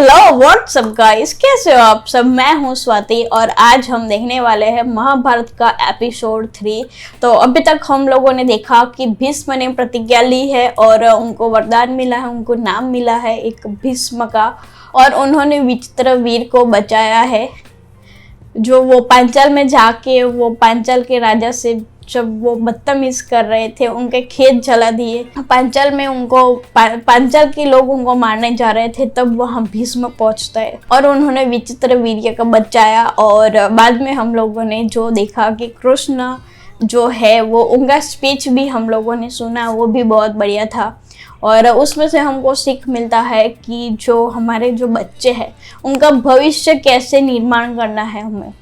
Hello what's up guys, कैसे हो आप सब। मैं हूं स्वाति और आज हम देखने वाले हैं महाभारत का एपिसोड 3। तो अभी तक हम लोगों ने देखा कि भीष्म ने प्रतिज्ञा ली है और उनको वरदान मिला है, उनको नाम मिला है एक भीष्म का, और उन्होंने विचित्र वीर को बचाया है। जो वो पांचाल में जाके वो पांचाल के राजा से जब वो बदतमीज कर रहे थे, उनके खेत जला दिए। पांचाल में उनको पांचाल के लोग उनको मारने जा रहे थे, तब वहां भीष्म पहुंचता है और उन्होंने विचित्र वीर्य को बचाया। और बाद में हम लोगों ने जो देखा कि कृष्ण जो है वो उनका स्पीच भी हम लोगों ने सुना, वो भी बहुत बढ़िया था। और उसमें से हमको सीख मिलता है कि जो हमारे जो बच्चे हैं उनका भविष्य कैसे निर्माण करना है, हमें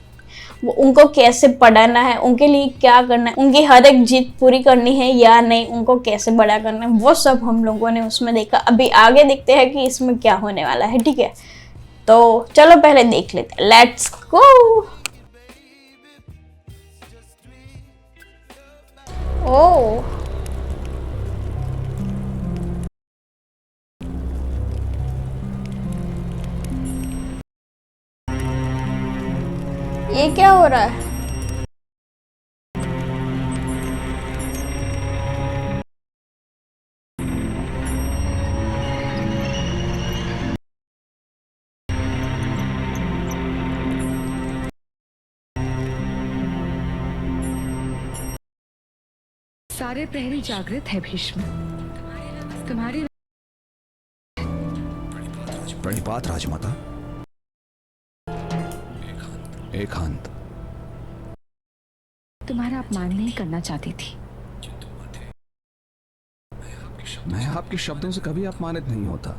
वो उनको कैसे पढ़ाना है, उनके लिए क्या करना है, उनकी हर एक जीत पूरी करनी है या नहीं, उनको कैसे बड़ा करना है, वो सब हम लोगों ने उसमें देखा। अभी आगे देखते हैं कि इसमें क्या होने वाला है। ठीक है, तो चलो पहले देख लेते हैं। Let's go. ओ ये क्या हो रहा है। सारे प्रहरी जागृत है भीष्म। तुम्हारी प्रणिपात राजमाता। एकांत। तुम्हारा अपमान नहीं करना चाहती थी। मैं आपके शब्दों से कभी अपमानित नहीं होता।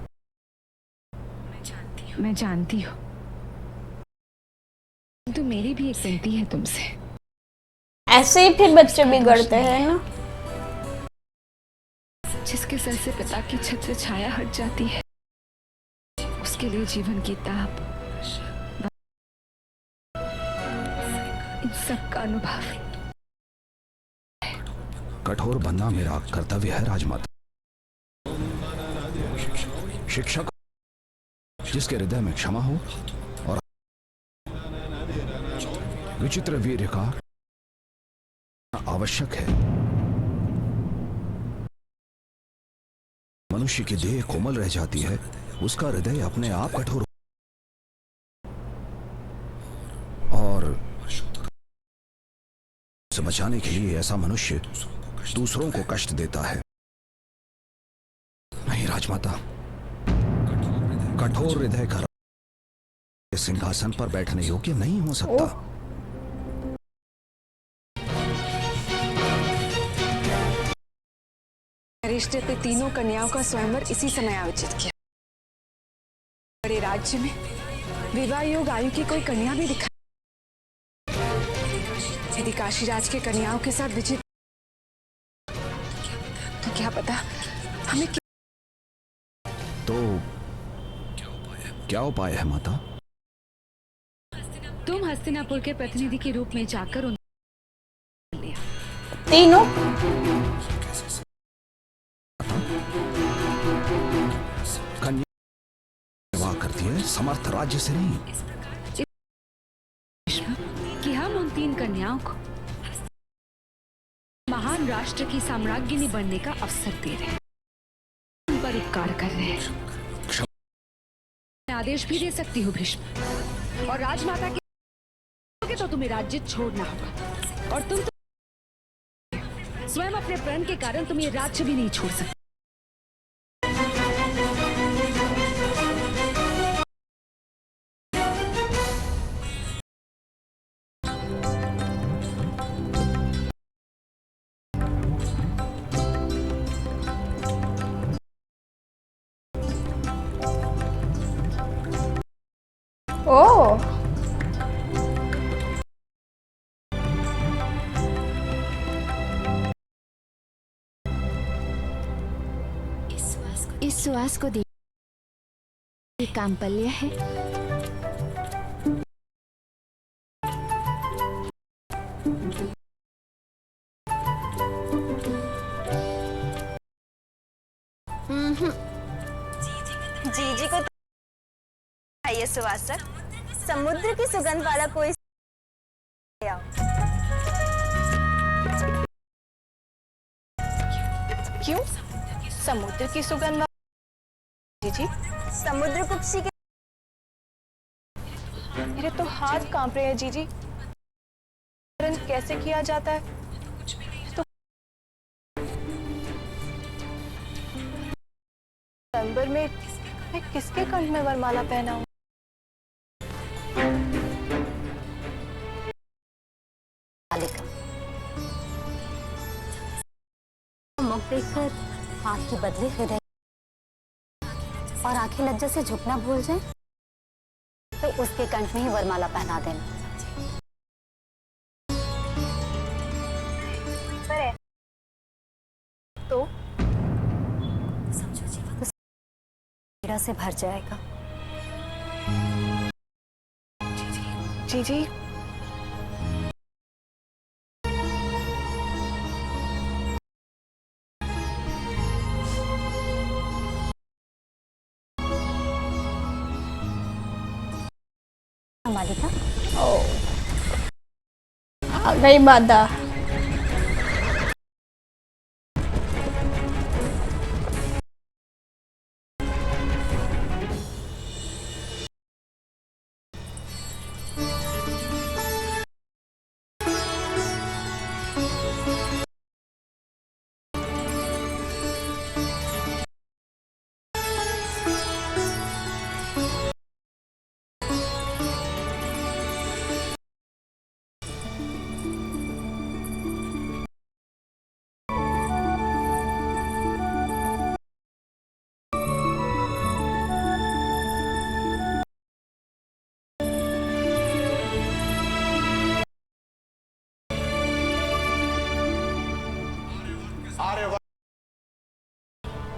मैं जानती हूँ, तो मेरी भी एक विनती है तुमसे। ऐसे ही फिर बच्चे बिगड़ते हैं ना। जिसके सर से पिता की छत से छाया हट जाती है, उसके लिए जीवन की ताप, इन सब का अनुभव। कठोर बनना मेरा कर्तव्य है राजमाता। शिक्षक जिसके हृदय में क्षमा हो और विचित्र वीर्य का आवश्यक है। मनुष्य की देह कोमल रह जाती है, उसका हृदय अपने आप कठोर, और उसे बचाने के लिए ऐसा मनुष्य दूसरों को कष्ट देता है। नहीं राजमाता, कठोर हृदय का सिंहासन पर बैठने योग्य नहीं हो सकता। रिश्ते पे तीनों कन्याओं का स्वयंवर इसी समय आयोजित किया। बड़े राज्य में विवाह योग आयु की कोई कन्या भी दिखा। यदि काशीराज के कन्याओं के साथ विचित्र, तो क्या पता हमें तो क्या उपाय है माता? तुम हस्तिनापुर के प्रतिनिधि के रूप में जाकर उन तीनों कन्या विवाह करती है, समर्थ राज्य से नहीं। कि हम उन तीन कन्याओं को महान राष्ट्र की साम्राज्ञी बनने का अवसर दे रहे हैं, उन पर उपकार कर रहे हैं। मैं आदेश भी दे सकती हूँ भीष्म, और राजमाता के तो तुम्हें राज्य छोड़ना होगा, और तुम तो स्वयं अपने प्रण के कारण तुम ये राज्य भी नहीं छोड़ सकते। ओ इस सुवास को देख कामपल्य है। जीजी को सुवासक, समुद्र की सुगंध वाला कोई आओ। क्यों? समुद्र की सुगंध जी? समुद्र कुक्षी के मेरे तो हाथ कांप रहे हैं जीजी। कैसे किया जाता है? तो नवंबर में मैं किसके कंठ में वरमाला पहनाऊं? मुख देखकर आंख की बदले हृदय और आंखें लज्जा से झुकना भूल जाए तो उसके कंठ में ही वरमाला पहना देना। तो पीड़ा से भर जाएगा। जीजी मालिका, आ गई बाधा।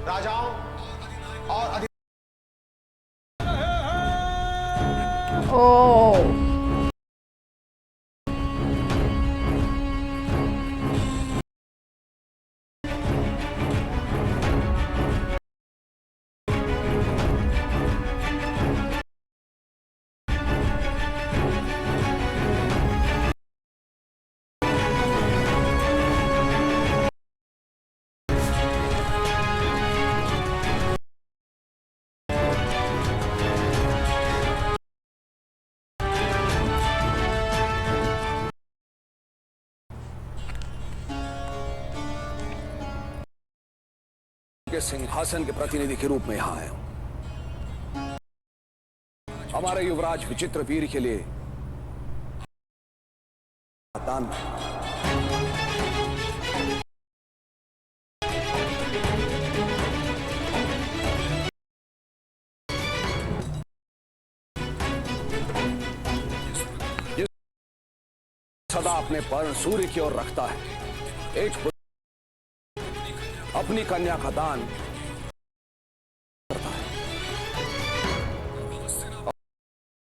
राजाओं और ओ के सिंहासन के प्रतिनिधि के रूप में यहां आया हूं। हमारे युवराज विचित्र वीर के लिए दान सदा अपने पर्ण सूर्य की ओर रखता है। एक अपनी कन्या का दान करता है।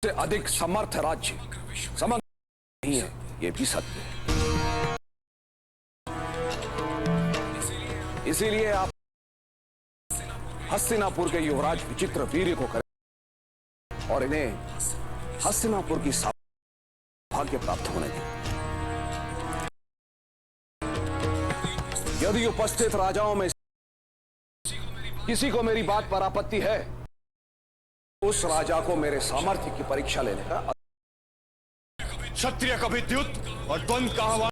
से अधिक समर्थ राज्य समर्थ नहीं है, यह भी सत्य है। इसीलिए आप हस्तिनापुर के युवराज विचित्र वीर्य को करें और इन्हें हस्तिनापुर की सौभाग्य प्राप्त होने दें। यदि उपस्थित राजाओं में किसी को मेरी बात पर आपत्ति है, उस राजा को मेरे सामर्थ्य की परीक्षा लेने का। क्षत्रिय कभी द्युत और द्वंद का आह्वान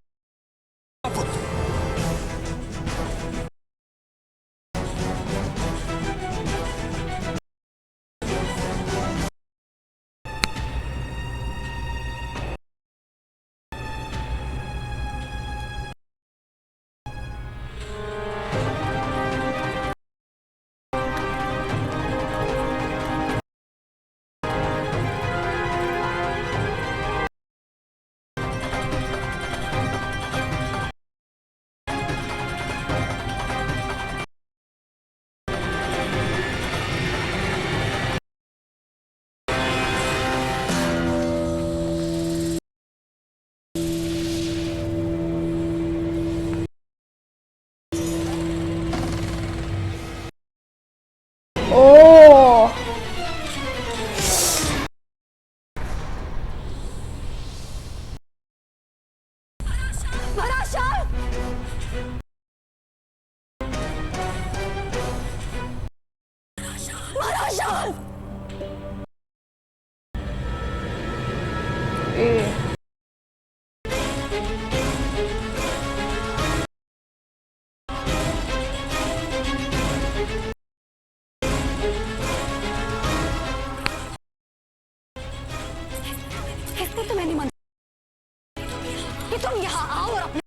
तुम यहाँ आओ और अपने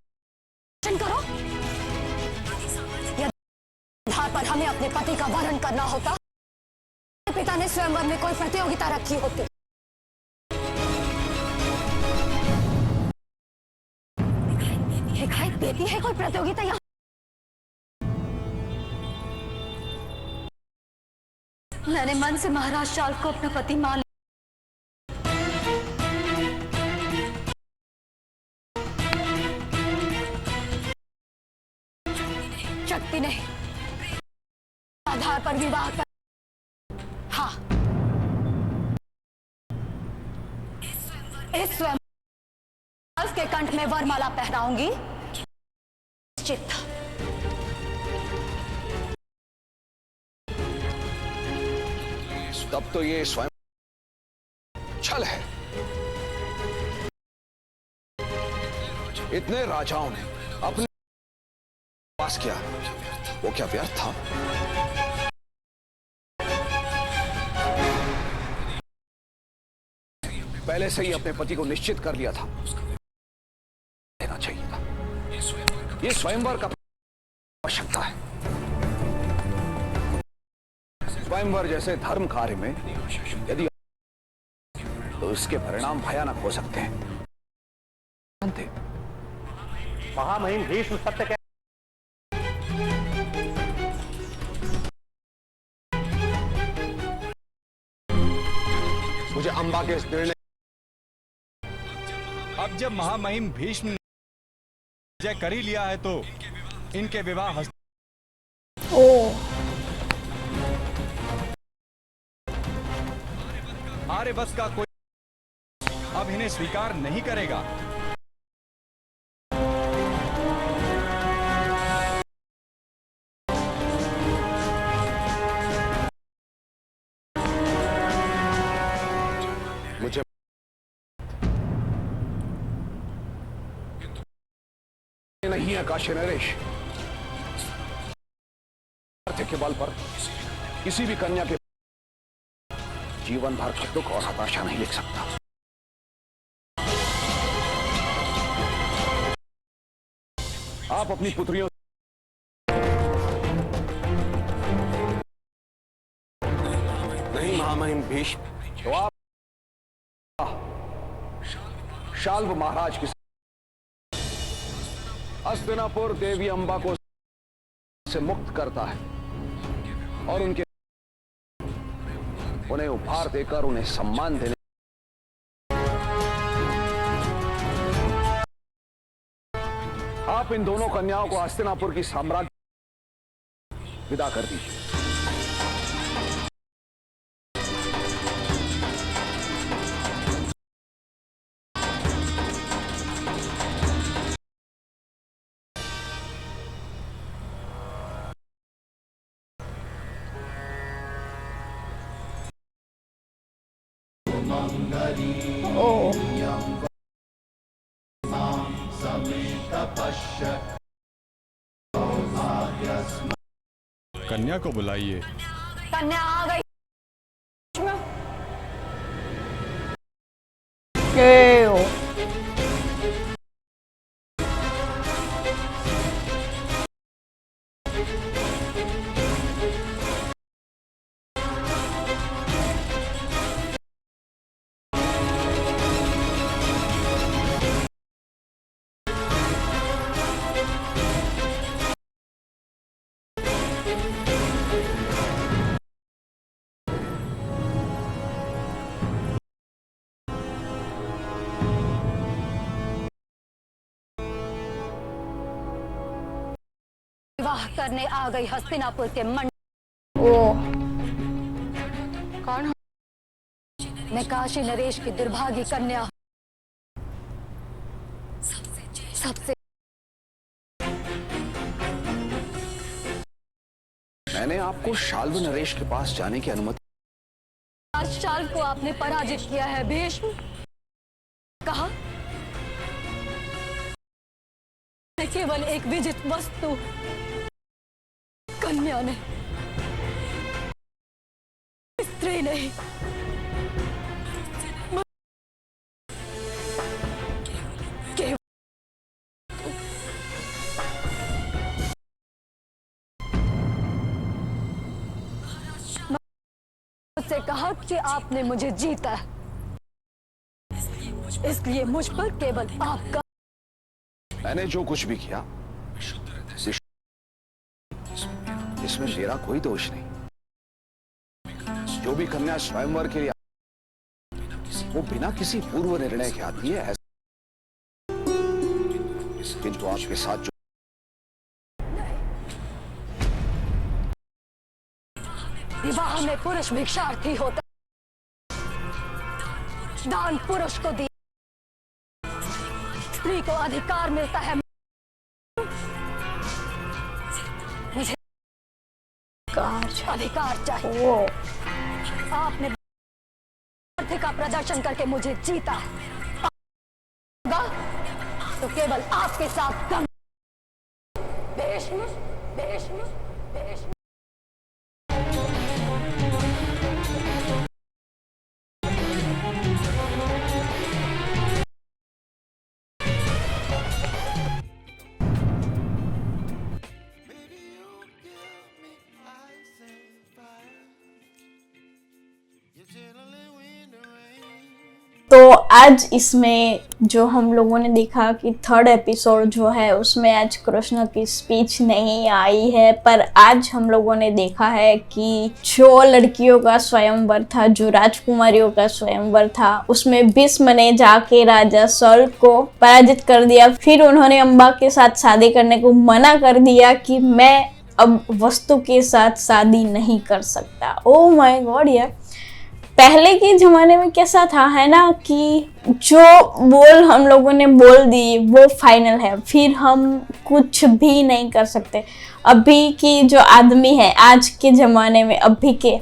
करो। यदि आधार पर हमें अपने पति का वर्ण करना होता, पिता ने स्वयंवर में कोई प्रतियोगिता रखी होती। दिखाई देती है कोई प्रतियोगिता यहाँ? मैंने मन से महाराज शाल्व को अपना पति मान लिया। शक्ति नहीं, आधार पर विवाह कर। हाँ, इस स्वयं के कंठ में वरमाला पहनाऊंगी, निश्चित था। तब तो ये स्वयं छल है। इतने राजाओं ने अपने पास किया, वो क्या व्यर्थ था? पहले से ही अपने पति को निश्चित कर लिया था, देना चाहिए था। ये स्वयंवर का आवश्यकता है। स्वयंवर जैसे धर्म कार्य में यदि तो इसके परिणाम भयानक हो सकते हैं। महामहिम भीष्म सत्य कह। मुझे अंबा के इस निर्णय। अब जब महामहिम भीष्म ने जय कर ही लिया है तो इनके विवाह आर्यवत का कोई अब इन्हें स्वीकार नहीं करेगा। मुझे नहीं है काशी नरेश, के बल पर किसी भी कन्या के जीवन भर का दुख और हताशा नहीं लिख सकता। आप अपनी पुत्रियों नहीं महामहिम भीष्म, तो आप शाल्व महाराज की हस्तिनापुर देवी अंबा को से मुक्त करता है और उन्हें उपहार देकर उन्हें सम्मान देने। आप इन दोनों कन्याओं को हस्तिनापुर की साम्राज्य विदा कर दीजिए। कन्या को बुलाइए। कन्या आ गई। विवाह करने आ गई हस्तिनापुर के कौन? मैं काशी नरेश की दुर्भागी कन्या, सबसे मैंने आपको शाल्व नरेश के पास जाने की अनुमति। आज शाल्व को आपने पराजित किया है भीष्म। कहा केवल एक विजित वस्तु कन्या ने, स्त्री नहीं। कहा कि आपने मुझे जीता है, इसलिए मुझ पर केवल आपका। मैंने जो कुछ भी किया इसमें मेरा कोई दोष नहीं। जो भी कन्या स्वयंवर के लिए वो बिना किसी पूर्व निर्णय के आती है, किंतु आपके साथ जो विवाह में पुरुष भिक्षार्थी होता, दान पुरुष को दिया, स्त्री को अधिकार मिलता है। मुझे अधिकार चाहिए। आपने का प्रदर्शन करके मुझे जीता है, तो केवल आपके साथ कम। भीष्म, भीष्म, भीष्म। तो आज इसमें जो हम लोगों ने देखा कि थर्ड एपिसोड जो है उसमें आज कृष्ण की स्पीच नहीं आई है, पर आज हम लोगों ने देखा है कि जो लड़कियों का स्वयंवर था, जो राजकुमारियों का स्वयंवर था, उसमें भीष्म ने जाके राजा शल्य को पराजित कर दिया। फिर उन्होंने अम्बा के साथ शादी करने को मना कर दिया कि मैं अब वस्तु के साथ शादी नहीं कर सकता। ओह माय गॉड यार, पहले के ज़माने में कैसा था है ना कि जो बोल हम लोगों ने बोल दी वो फाइनल है, फिर हम कुछ भी नहीं कर सकते। अभी की जो आदमी है आज के ज़माने में, अभी के,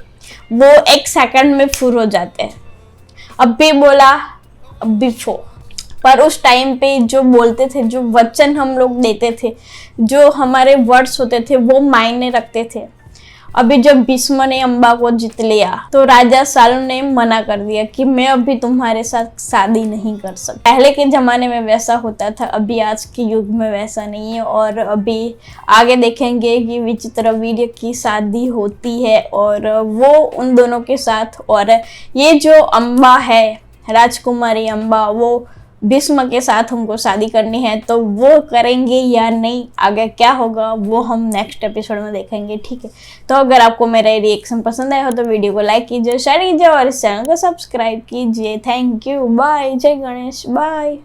वो एक सेकंड में फुर हो जाते हैं। अभी बोला अभी फो, पर उस टाइम पे जो बोलते थे, जो वचन हम लोग देते थे, जो हमारे वर्ड्स होते थे, वो मायने रखते थे। अभी जब भीष्म ने अम्बा को जीत लिया तो राजा शल्य ने मना कर दिया कि मैं अभी तुम्हारे साथ शादी नहीं कर सकता। पहले के ज़माने में वैसा होता था, अभी आज के युग में वैसा नहीं है। और अभी आगे देखेंगे कि विचित्रवीर्य की शादी होती है और वो उन दोनों के साथ, और ये जो अम्बा है, राजकुमारी अम्बा, वो भीष्म के साथ हमको शादी करनी है, तो वो करेंगे या नहीं, आगे क्या होगा वो हम नेक्स्ट एपिसोड में देखेंगे। ठीक है, तो अगर आपको मेरा रिएक्शन पसंद आया हो तो वीडियो को लाइक कीजिए, शेयर कीजिए और इस चैनल को सब्सक्राइब कीजिए। थैंक यू, बाय, जय गणेश, बाय।